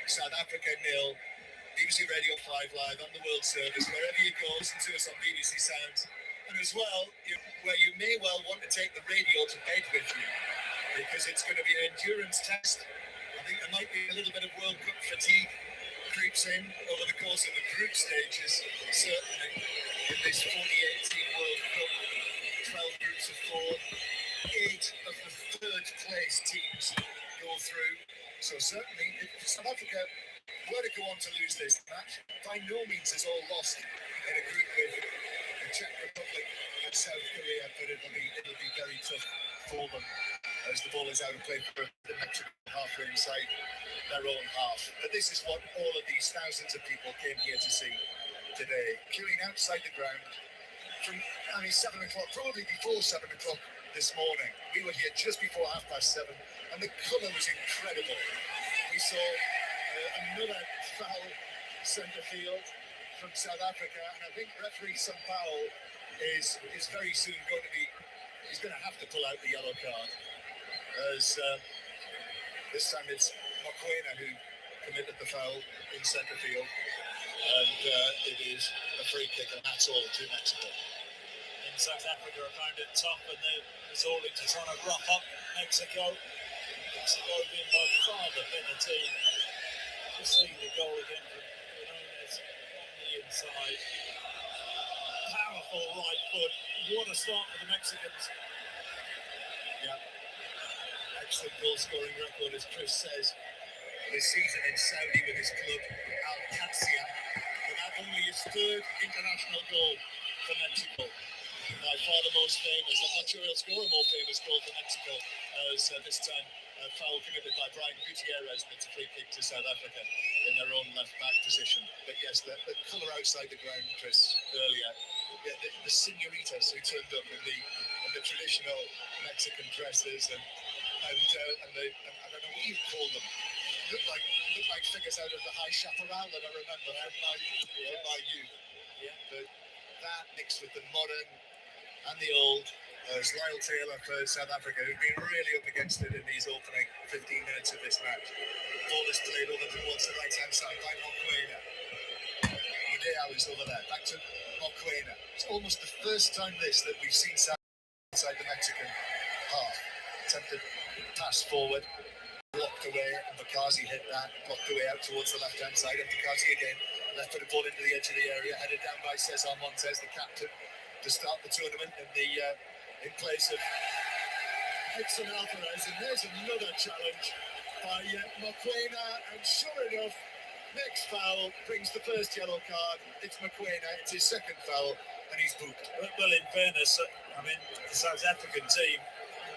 South Africa 0. BBC Radio 5 Live on the World Service, wherever you go, listen to us on BBC Sounds. And as well, where you may well want to take the radio to bed with you, because it's going to be an endurance test. I think there might be a little bit of World Cup fatigue creeps in over the course of the group stages, certainly in this 2018 World Cup. 12 groups of 4, 8 of the third place teams go through. So certainly, if South Africa were to go on to lose this match, by no means is all lost in a group with the Czech Republic and South Korea, but it'll be very tough for them as the ball is out of play for the Mexican halfway inside their own half. But this is what all of these thousands of people came here to see today, queuing outside the ground from 7 o'clock, probably before 7 o'clock this morning. We were here just before 7:30, and the colour was incredible. We saw another foul centre field from South Africa, and I think referee Sampaio is very soon going to have to pull out the yellow card, as this time it's Mokoena who committed the foul in centre field, and it is a free kick, and that's all to Mexico. In South Africa have found it tough, and they're resorting to trying to rough up Mexico. Mexico being by far the better team. Just seeing the goal again from Fernandez on the inside. Powerful right foot. What a start for the Mexicans. Yeah. Excellent goal scoring record, as Chris says, this season in Saudi with his club Al Qadsiya. But that only his third international goal for Mexico. By far the most famous. I'm not sure he'll score a more famous goal for Mexico, as this time foul committed by Brian Gutierrez, and it's a free kick to South Africa in their own left back position. But yes, the colour outside the ground, Chris, earlier, the senoritas who turned up in the traditional Mexican dresses, and I don't know what you call them. Look like figures out of the High Chaparral that I remember from my youth. Yeah. But that mixed with the modern and the old, as Lyle Taylor for South Africa, who've been really up against it in these opening 15 minutes of this match. Ball is played over towards the right-hand side by Mokoena. Mudea is over there, back to Mokoena. It's almost the first time that we've seen South inside the Mexican half. Attempted pass forward, blocked away, and Bakazi hit that, blocked away out towards the left-hand side, and Bakazi again left-footed ball into the edge of the area, headed down by Cesar Montes, the captain, to start the tournament in place of Edson Alvarez. And there's another challenge by Mokoena, and sure enough, next foul brings the first yellow card. It's Mokoena, it's his second foul, and he's booked. Well, in fairness, the South African team,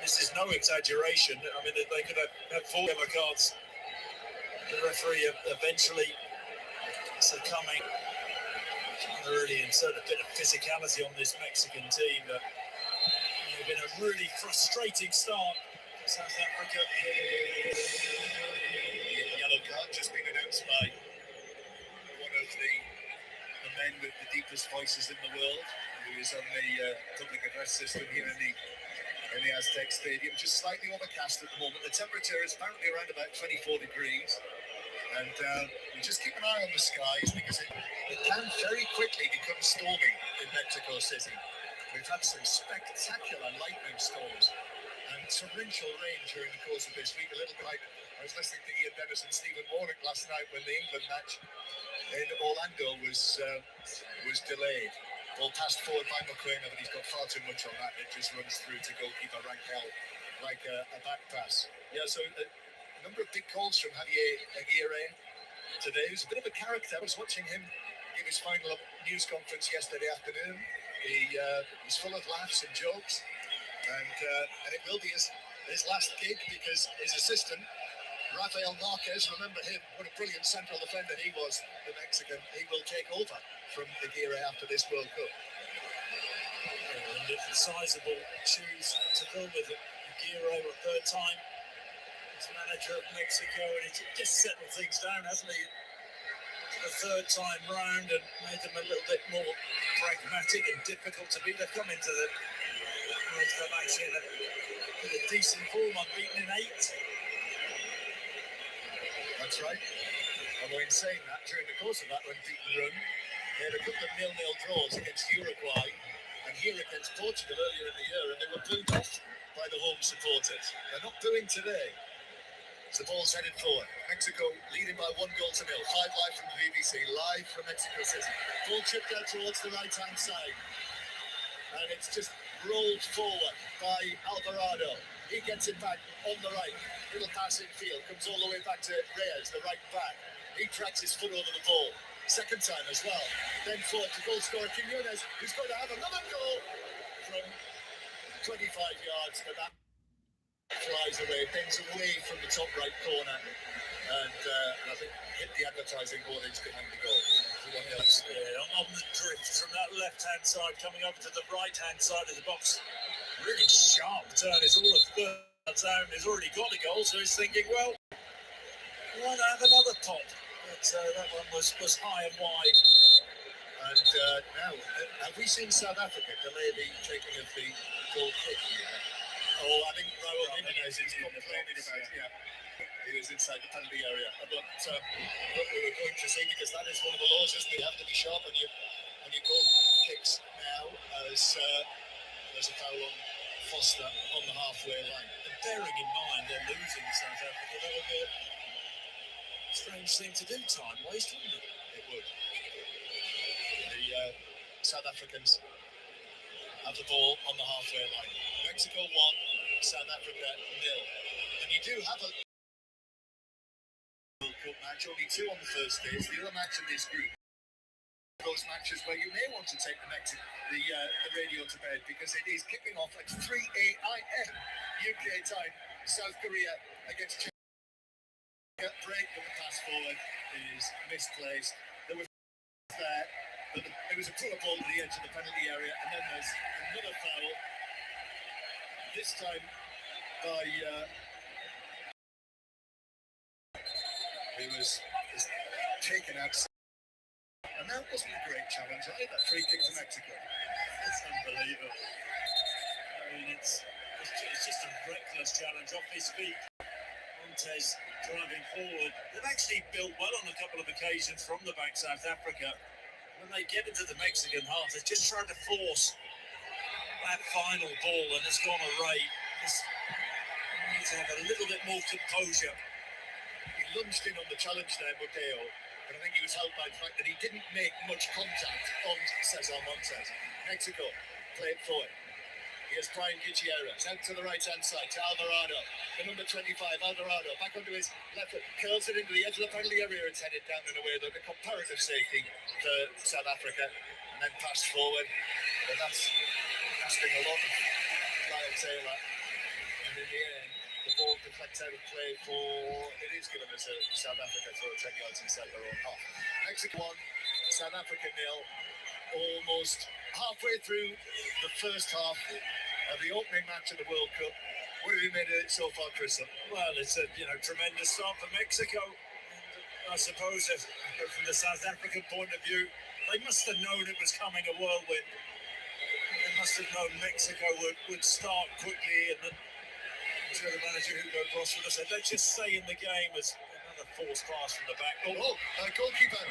this is no exaggeration. They could have had 4 yellow cards. The referee eventually succumbing. Trying to really insert a bit of physicality on this Mexican team. It's been a really frustrating start for South Africa. Yellow card just been announced by one of the men with the deepest voices in the world, who is on the public address system here in the Aztec Stadium. Just slightly overcast at the moment. The temperature is apparently around about 24 degrees. And we just keep an eye on the skies, because it can very quickly become stormy in Mexico City. We've had some spectacular lightning storms and torrential rain during the course of this week. A little bit like I was listening to Ian Dennis and Stephen Warnock last night when the England match in Orlando was delayed. Ball passed forward by Mokoena, but he's got far too much on that. It just runs through to goalkeeper Rangel like a back pass. Yeah, so a number of big calls from Javier Aguirre today. He's a bit of a character. I was watching him give his final news conference yesterday afternoon. He's full of laughs and jokes, and it will be his last gig, because his assistant, Rafael Marquez, remember him, what a brilliant central defender he was, the Mexican. He will take over from Aguirre after this World Cup. And it's a sizable shoes to fill with Aguirre a third time as manager of Mexico, and he just settled things down, hasn't he? For the third time round, and made them a little bit more pragmatic and difficult to beat. They've come into the match in a decent form, unbeaten in 8. That's right. Although in saying that, during the course of that unbeaten run, they had a couple of 0-0 draws against Uruguay and here against Portugal earlier in the year, and they were booed off by the home supporters. They're not booing today. The ball's headed forward. Mexico leading by 1-0. 5 live from the BBC, live from Mexico City. Ball chipped out towards the right-hand side. And it's just rolled forward by Alvarado. He gets it back on the right. Little pass in field. Comes all the way back to Reyes, the right back. He drags his foot over the ball. Second time as well. Then forward to goal scorer Quiñones, who's going to have another goal from 25 yards, but that flies away, bends away from the top right corner, and I think hit the advertising boardings behind the goal. On the drift from that left-hand side, coming over to the right-hand side of the box. Really sharp turn. It's all a third down. He's already got a goal, so he's thinking, well, why not have another pop? But that one was high and wide. And now, have we seen South Africa delay the taking of the goal kick here? Oh, I think Raul Jimenez is complaining about he was inside the penalty area. But what we were going to say, because that is one of the laws, isn't it? You have to be sharp on your goal kicks now, as there's a foul on Foster on the halfway line. And bearing in mind they're losing South Africa, that would be a strange thing to do time-waste, wouldn't it? It would. The South Africans have the ball on the halfway line. Mexico 1, South Africa 0. And you do have a World Cup match, only 2 on the first day. It's the other match in this group. Those matches where you may want to take the radio to bed, because it is kicking off at 3 a.m. UK time. South Korea against China. Break, but the pass forward is misplaced. There was there, but it was a pull ball to the edge of the penalty area, and then there's another foul. This time by who was taken out. And that wasn't a great challenge either. Free kick to Mexico. It's unbelievable. I mean, it's just a reckless challenge off his feet. Montes driving forward. They've actually built well on a couple of occasions from the back, South Africa. When they get into the Mexican half, they're just trying to force that final ball, and it's gone awry. They need to have a little bit more composure. He lunged in on the challenge there, Mudeo, but I think he was helped by the fact that he didn't make much contact on Cesar Montes. Mexico play it forward. Here's Brian Gutierrez out to the right-hand side to Alvarado. The number 25, Alvarado, back onto his left foot, curls it into the edge of the penalty area. It's headed down in a way that the comparative safety to South Africa, and then passed forward. But that's casting a lot of Lyle Taylor. And in the end, the ball deflects out of play for, it is given as a South Africa throw 10 yards inside their own half. Mexico 1, South Africa 0. Almost halfway through the first half of the opening match of the World Cup. What have you made of it so far, Chris? Well, it's a tremendous start for Mexico. And I suppose that from the South African point of view, they must have known it was coming, a whirlwind. They must have known Mexico would start quickly, and then the manager Hugo Cross would have said, let's just stay in the game, as another forced pass from the back. Goalkeeper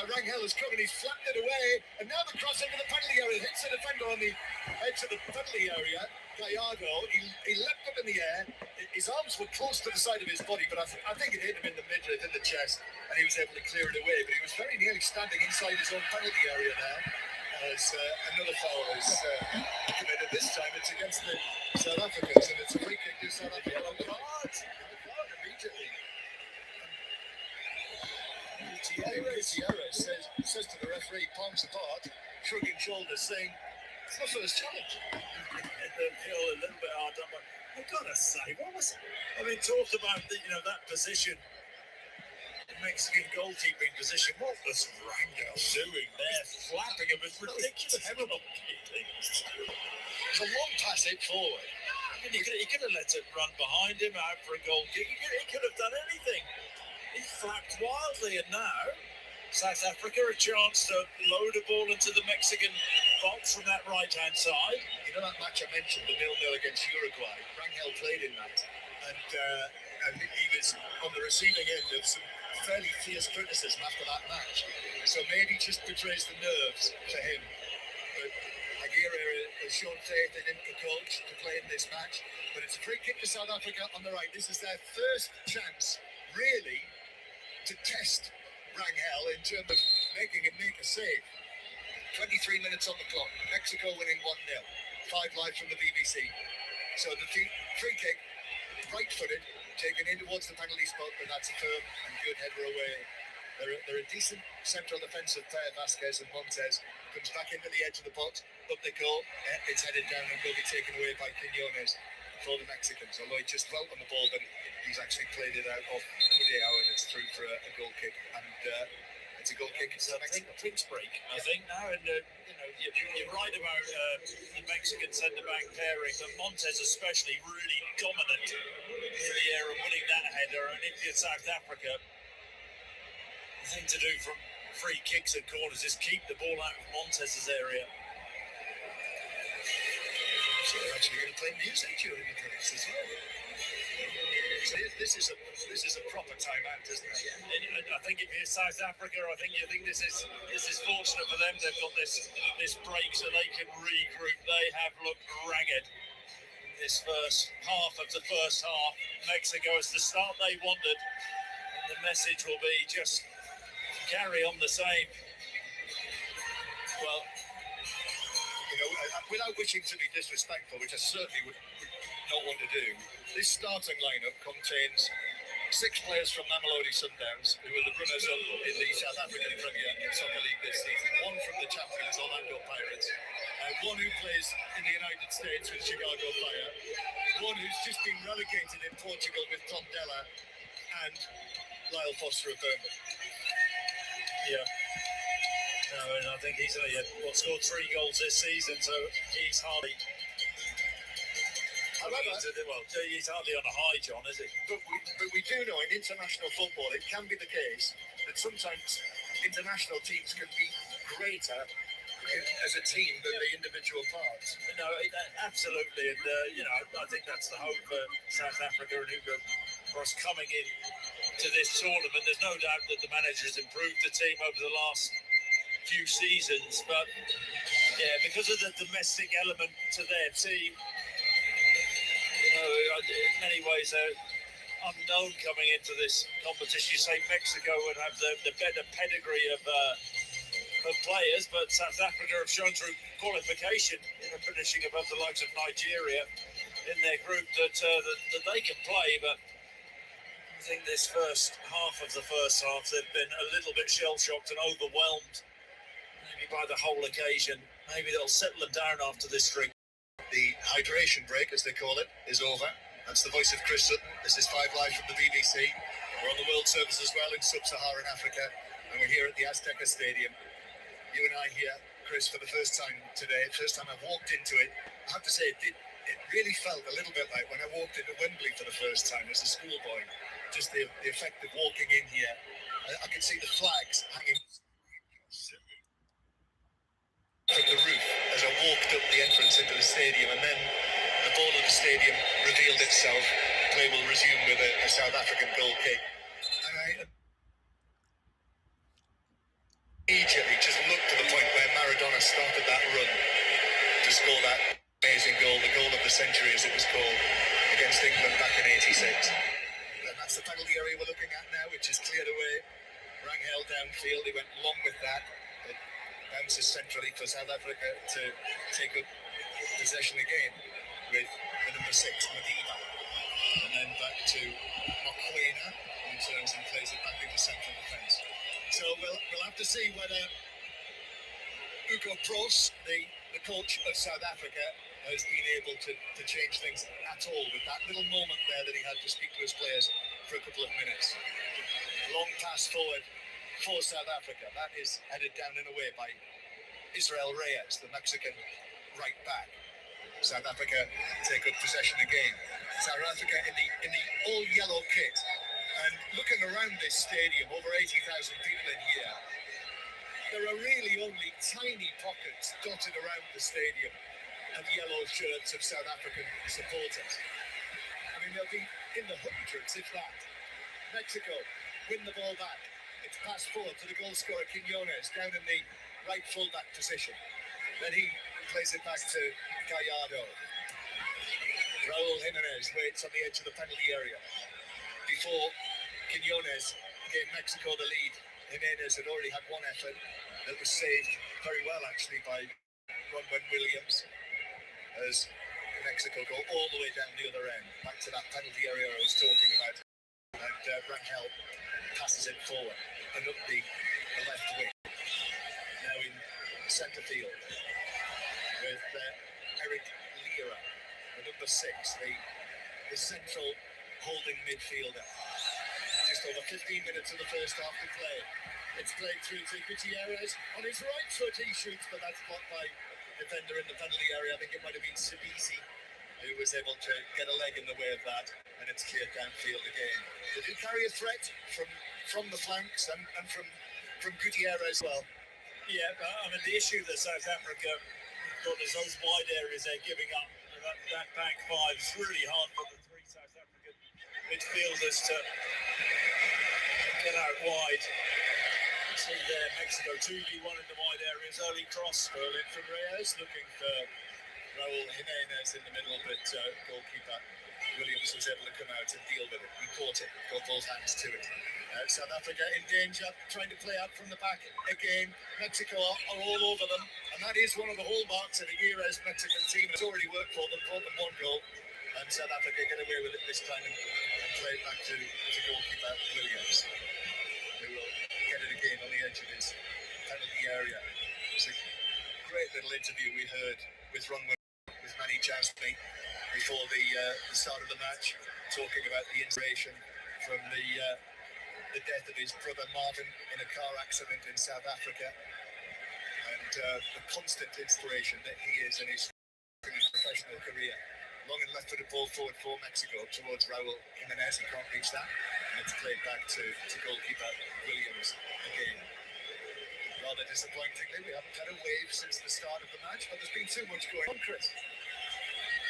Rangel has come and he's flapped it away, and now the cross into the penalty area, hits the defender on the edge of the penalty area. Gallardo, he leapt up in the air, his arms were close to the side of his body, but I think it hit him in the midriff, in the chest, and he was able to clear it away, but he was very nearly standing inside his own penalty area there, as another foul is committed. This time it's against the South Africans, and it's a free kick to South Africa. Immediately. Gutierrez says to the referee, palms apart, shrugging shoulders, saying, it's my first challenge. They feel a little bit hard done, but I've got to say, what was it? I mean, talk about that position, the Mexican goalkeeping position. What was Rangel doing there? Flapping him with ridiculous terrible keeping. It's a long pass hit forward. I mean, he could have let it run behind him out for a goal kick. He could have done anything. He flapped wildly, and now South Africa a chance to load a ball into the Mexican box from that right-hand side. You know that match I mentioned, the 0-0 against Uruguay? Rangel played in that, and he was on the receiving end of some fairly fierce criticism after that match. So maybe just betrays the nerves for him. But Aguirre has shown faith in him, the coach, to play in this match. But it's a free kick to South Africa on the right. This is their first chance, really, to test Rangel in terms of making him make a save. 23 minutes on the clock. Mexico winning 1-0. 5 live from the BBC. So the free kick, right-footed, taken in towards the penalty spot, but that's a firm and good header away. They're a decent central defensive pair, Vasquez and Montez. Comes back into the edge of the box, up they go. It's headed down and will be taken away by Quinones for the Mexicans. Although he just dwelt on the ball, but he's actually played it out off Udeo and it's through for a goal kick. And it's a goal kick. It's a pinch break, I think now. And you're right about the Mexican centre-back pairing, but Montez especially really dominant in the air and winning that header. And if you're South Africa, the thing to do from free kicks and corners is keep the ball out of Montez's area. So they're actually going to play music during the drinks as well. So this is a proper timeout, isn't it? And I think if you're South Africa, I think you think this is fortunate for them. They've got this break so they can regroup. They have looked ragged in this first half of the first half. Mexico is the start they wanted, and the message will be just carry on the same. Well, without wishing to be disrespectful, which I certainly would not want to do, this starting lineup contains 6 players from Mamelodi Sundowns, who are the runners-up in the South African Premier Soccer League this season. 1 from the champions, Orlando Pirates. 1 who plays in the United States with Chicago Fire. 1 who's just been relegated in Portugal with Tondela, and Lyle Foster of Burnley. Yeah. No, and I think he's scored 3 goals this season, so he's hardly. However, he's hardly on a high, John, is he? But we do know in international football it can be the case that sometimes international teams can be greater as a team than the individual parts. No, absolutely, and I think that's the hope for South Africa and Hugo Broos coming in to this tournament. There's no doubt that the manager has improved the team over the last few seasons, but because of the domestic element to their team, in many ways they're unknown coming into this competition. You say Mexico would have the better pedigree of players, but South Africa have shown through qualification, finishing above the likes of Nigeria in their group, that they can play. But I think this first half of the first half, they've been a little bit shell-shocked and overwhelmed, maybe by the whole occasion. Maybe they'll settle them down after this drink. The hydration break, as they call it, is over. That's the voice of Chris Sutton. This is 5 Live from the BBC. We're on the World Service as well in Sub-Saharan Africa, and we're here at the Azteca Stadium. You and I here, Chris, for the first time today. First time I've walked into it. I have to say, it really felt a little bit like when I walked into Wembley for the first time as a schoolboy. Just the effect of walking in here. I could see the flags hanging from the roof as I walked up the entrance into the stadium, and then the ball of the stadium revealed itself. Play will resume with a South African goal kick, and I immediately just looked to the point where Maradona started that run to score that amazing goal, the goal of the century as it was called, against England back in '86. And that's the penalty area we're looking at now, which is cleared away. Rangel downfield, he went long with that. It bounces centrally for South Africa to take up possession again with the number 6, Madiba. And then back to Mokoena, who turns and plays it back into central defence. So we'll have to see whether Hugo Broos, the coach of South Africa, has been able to change things at all with that little moment there that he had to speak to his players for a couple of minutes. Long pass forward for South Africa. That is headed down and away by Israel Reyes, the Mexican right back. South Africa take up possession again. South Africa in the all-yellow kit. And looking around this stadium, over 80,000 people in here, there are really only tiny pockets dotted around the stadium of yellow shirts of South African supporters. I mean, they'll be in the hundreds, if that. Mexico win the ball back. It's passed forward to the goal scorer Quiñones down in the right full-back position. Then he plays it back to Gallardo. Raúl Jiménez waits on the edge of the penalty area. Before Quiñones gave Mexico the lead, Jiménez had already had one effort that was saved very well actually by Ronwen Williams as Mexico go all the way down the other end, back to that penalty area I was talking about. And Rangel passes it forward and up the left wing. Now in centre field with Eric Lira, the number 6, the central holding midfielder. Just over 15 minutes of the first half to play. It's played through to Gutierrez. On his right foot he shoots, but that's blocked by defender in the penalty area. I think it might have been Sibisi who was able to get a leg in the way of that, and it's cleared downfield again. They did carry a threat from the flanks and from Gutierrez as well. Yeah, but I mean the issue that South Africa got is those wide areas they're giving up. That back five is really hard for the 3 South African midfielders to get out wide. See there, Mexico 2v1 in the wide areas. Early cross, Berlin from Reyes, looking for Raúl Jiménez in the middle, but goalkeeper Williams was able to come out and deal with it. He caught it, got both hands to it. South Africa in danger, trying to play out from the back again. Mexico are all over them, and that is one of the hallmarks of the era's Mexican team. It's already worked for them, brought them 1 goal, and South Africa get away with it this time and play it back to goalkeeper Williams, who will get it again on the edge of his penalty area. It's a great little interview we heard with Manny Jasmine before the start of the match, talking about the inspiration from the death of his brother Marvin in a car accident in South Africa, and the constant inspiration that he is in his professional career. Long and left-footed ball forward for Mexico towards Raúl Jiménez. He can't reach that, and it's played back to goalkeeper Williams again. Rather disappointingly, we haven't had a wave since the start of the match, but there's been too much going on, Chris.